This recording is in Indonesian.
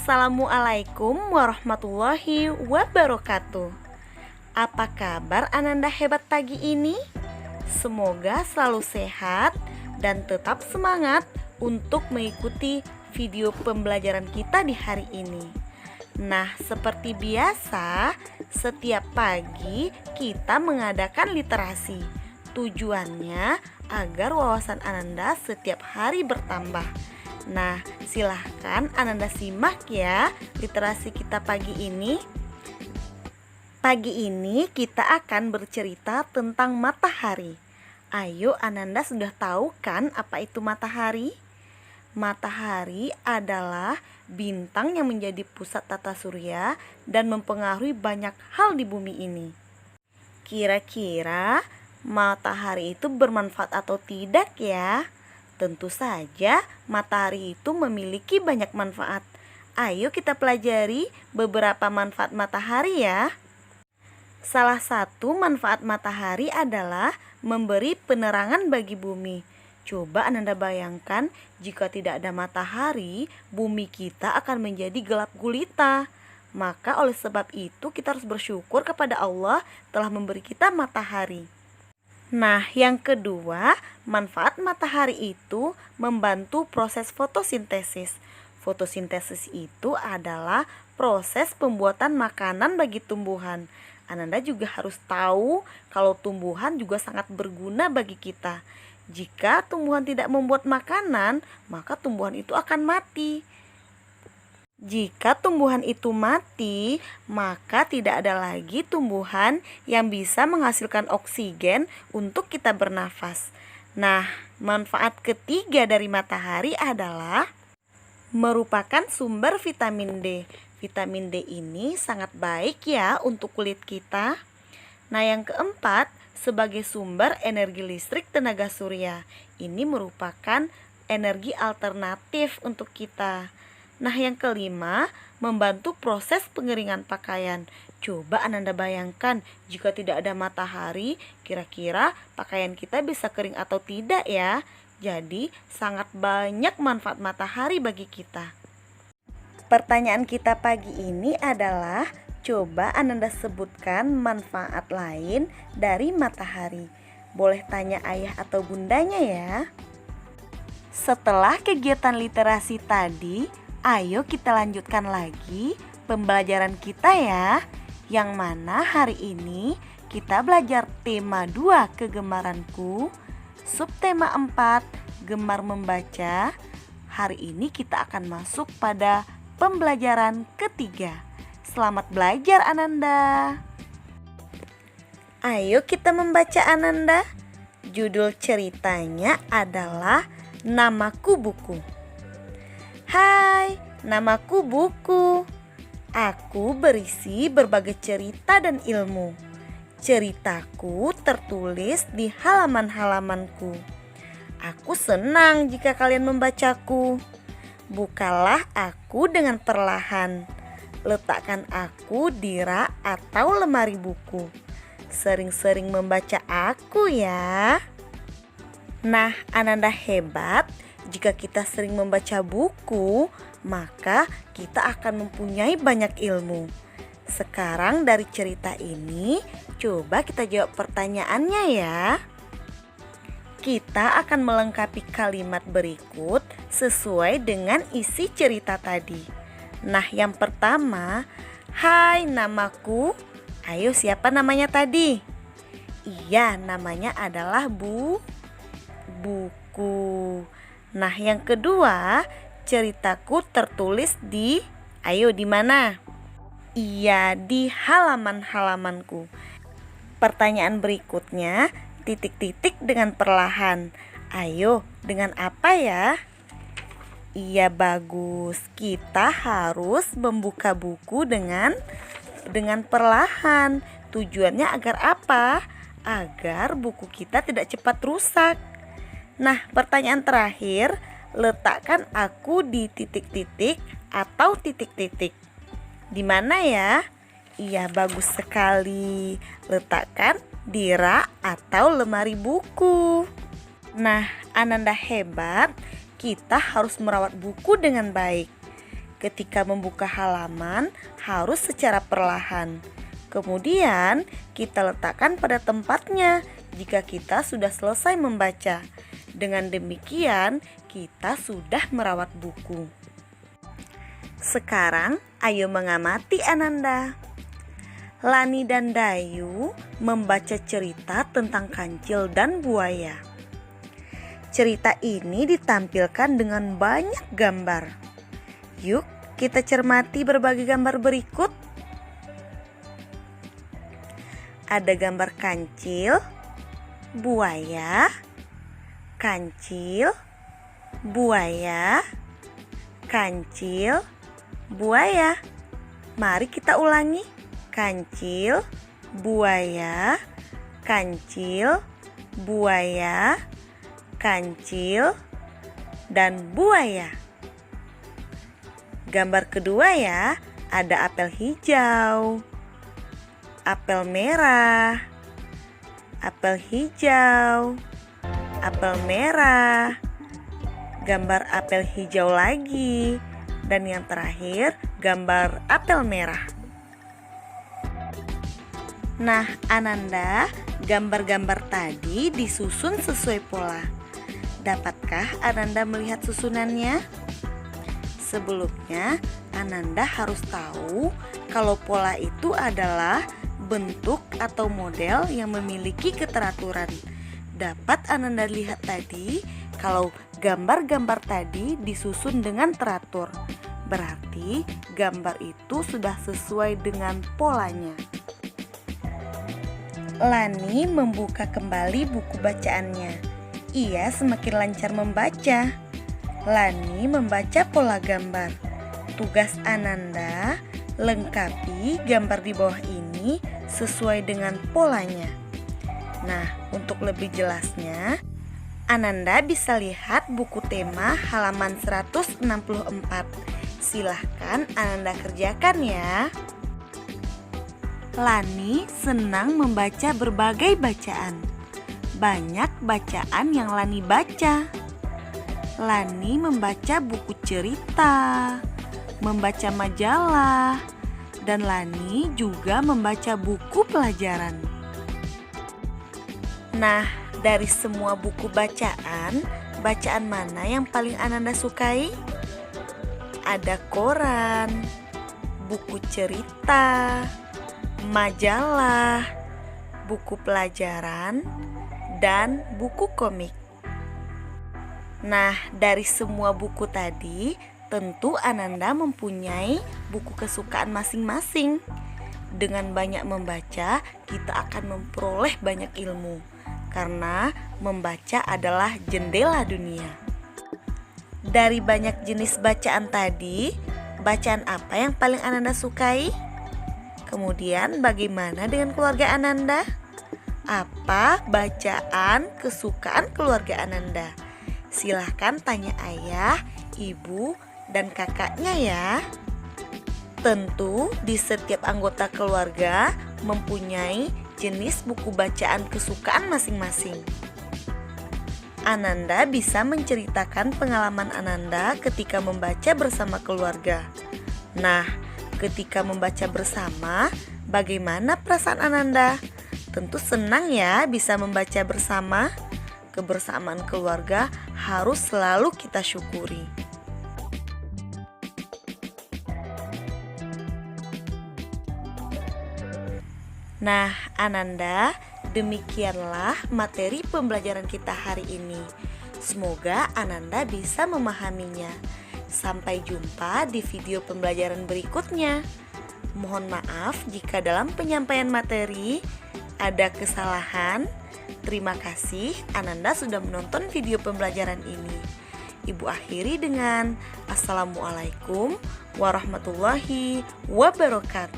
Assalamualaikum warahmatullahi wabarakatuh. Apa kabar Ananda hebat pagi ini? Semoga selalu sehat dan tetap semangat untuk mengikuti video pembelajaran kita di hari ini. Nah, seperti biasa, setiap pagi kita mengadakan literasi. Tujuannya agar wawasan Ananda setiap hari bertambah. Nah, silahkan Ananda simak ya literasi kita pagi ini. Pagi ini kita akan bercerita tentang matahari. Ayo, Ananda sudah tahu kan apa itu matahari? Matahari adalah bintang yang menjadi pusat tata surya dan mempengaruhi banyak hal di bumi ini. Kira-kira matahari itu bermanfaat atau tidak ya? Tentu saja matahari itu memiliki banyak manfaat. Ayo kita pelajari beberapa manfaat matahari ya. Salah satu manfaat matahari adalah memberi penerangan bagi bumi. Coba Ananda bayangkan jika tidak ada matahari, bumi kita akan menjadi gelap gulita. Maka oleh sebab itu kita harus bersyukur kepada Allah telah memberi kita matahari. Nah, yang kedua, manfaat matahari itu membantu proses fotosintesis. Fotosintesis itu adalah proses pembuatan makanan bagi tumbuhan. Ananda juga harus tahu kalau tumbuhan juga sangat berguna bagi kita. Jika tumbuhan tidak membuat makanan, maka tumbuhan itu akan mati. Jika tumbuhan itu mati, maka tidak ada lagi tumbuhan yang bisa menghasilkan oksigen untuk kita bernafas. Nah, manfaat ketiga dari matahari adalah merupakan sumber vitamin D. Vitamin D ini sangat baik ya untuk kulit kita. Nah, yang keempat, sebagai sumber energi listrik tenaga surya. Ini merupakan energi alternatif untuk kita. Nah, yang kelima, membantu proses pengeringan pakaian. Coba Ananda bayangkan jika tidak ada matahari, kira-kira pakaian kita bisa kering atau tidak ya? Jadi, sangat banyak manfaat matahari bagi kita. Pertanyaan kita pagi ini adalah, coba Ananda sebutkan manfaat lain dari matahari. Boleh tanya ayah atau bundanya ya. Setelah kegiatan literasi tadi, ayo kita lanjutkan lagi pembelajaran kita ya. Yang mana hari ini kita belajar tema 2 kegemaranku, subtema 4 gemar membaca. Hari ini kita akan masuk pada pembelajaran ketiga. Selamat belajar Ananda. Ayo kita membaca Ananda. Judul ceritanya adalah Namaku Buku. Hai, namaku Buku. Aku berisi berbagai cerita dan ilmu. Ceritaku tertulis di halaman-halamanku. Aku senang jika kalian membacaku. Bukalah aku dengan perlahan. Letakkan aku di rak atau lemari buku. Sering-sering membaca aku ya. Nah, Ananda hebat. Jika kita sering membaca buku, maka kita akan mempunyai banyak ilmu. Sekarang dari cerita ini, coba kita jawab pertanyaannya ya. Kita akan melengkapi kalimat berikut sesuai dengan isi cerita tadi. Nah, yang pertama, hai namaku. Ayo, siapa namanya tadi? Iya, namanya adalah Buku. Nah, yang kedua, ceritaku tertulis di, ayo di mana? Iya, di halaman-halamanku. Pertanyaan berikutnya, titik-titik dengan perlahan. Ayo, dengan apa ya? Iya, bagus. Kita harus membuka buku dengan perlahan. Tujuannya agar apa? Agar buku kita tidak cepat rusak. Nah, pertanyaan terakhir, letakkan aku di titik-titik atau titik-titik. Di mana ya? Iya, bagus sekali. Letakkan di rak atau lemari buku. Nah, Ananda hebat. Kita harus merawat buku dengan baik. Ketika membuka halaman harus secara perlahan. Kemudian kita letakkan pada tempatnya jika kita sudah selesai membaca. Dengan demikian kita sudah merawat buku. Sekarang ayo mengamati Ananda. Lani dan Dayu membaca cerita tentang kancil dan buaya. Cerita ini ditampilkan dengan banyak gambar. Yuk kita cermati berbagai gambar berikut. Ada gambar kancil, buaya, kancil, buaya, kancil, buaya. Mari kita ulangi. Kancil, buaya, kancil, buaya, kancil, dan buaya. Gambar kedua ya, ada apel hijau, apel merah, apel hijau, apel merah, gambar apel hijau lagi, dan yang terakhir gambar apel merah. Nah, Ananda, gambar-gambar tadi disusun sesuai pola. Dapatkah Ananda melihat susunannya? Sebelumnya, Ananda harus tahu kalau pola itu adalah bentuk atau model yang memiliki keteraturan. Dapat Ananda lihat tadi kalau gambar-gambar tadi disusun dengan teratur. Berarti gambar itu sudah sesuai dengan polanya. Lani membuka kembali buku bacaannya. Ia semakin lancar membaca. Lani membaca pola gambar. Tugas Ananda, lengkapi gambar di bawah ini sesuai dengan polanya. Nah, untuk lebih jelasnya, Ananda bisa lihat buku tema halaman 164. Silahkan Ananda kerjakan ya. Lani senang membaca berbagai bacaan. Banyak bacaan yang Lani baca. Lani membaca buku cerita, membaca majalah, dan Lani juga membaca buku pelajaran. Nah, dari semua buku bacaan, bacaan mana yang paling Ananda sukai? Ada koran, buku cerita, majalah, buku pelajaran, dan buku komik. Nah, dari semua buku tadi, tentu Ananda mempunyai buku kesukaan masing-masing. Dengan banyak membaca, kita akan memperoleh banyak ilmu. Karena membaca adalah jendela dunia. Dari banyak jenis bacaan tadi, bacaan apa yang paling Ananda sukai? Kemudian bagaimana dengan keluarga Ananda? Apa bacaan kesukaan keluarga Ananda? Silahkan tanya ayah, ibu, dan kakaknya ya. Tentu di setiap anggota keluarga mempunyai jenis buku bacaan kesukaan masing-masing. Ananda bisa menceritakan pengalaman Ananda ketika membaca bersama keluarga. Nah, ketika membaca bersama, bagaimana perasaan Ananda? Tentu senang ya bisa membaca bersama. Kebersamaan keluarga harus selalu kita syukuri. Nah, Ananda, demikianlah materi pembelajaran kita hari ini. Semoga Ananda bisa memahaminya. Sampai jumpa di video pembelajaran berikutnya. Mohon maaf jika dalam penyampaian materi ada kesalahan. Terima kasih Ananda sudah menonton video pembelajaran ini. Ibu akhiri dengan Assalamualaikum warahmatullahi wabarakatuh.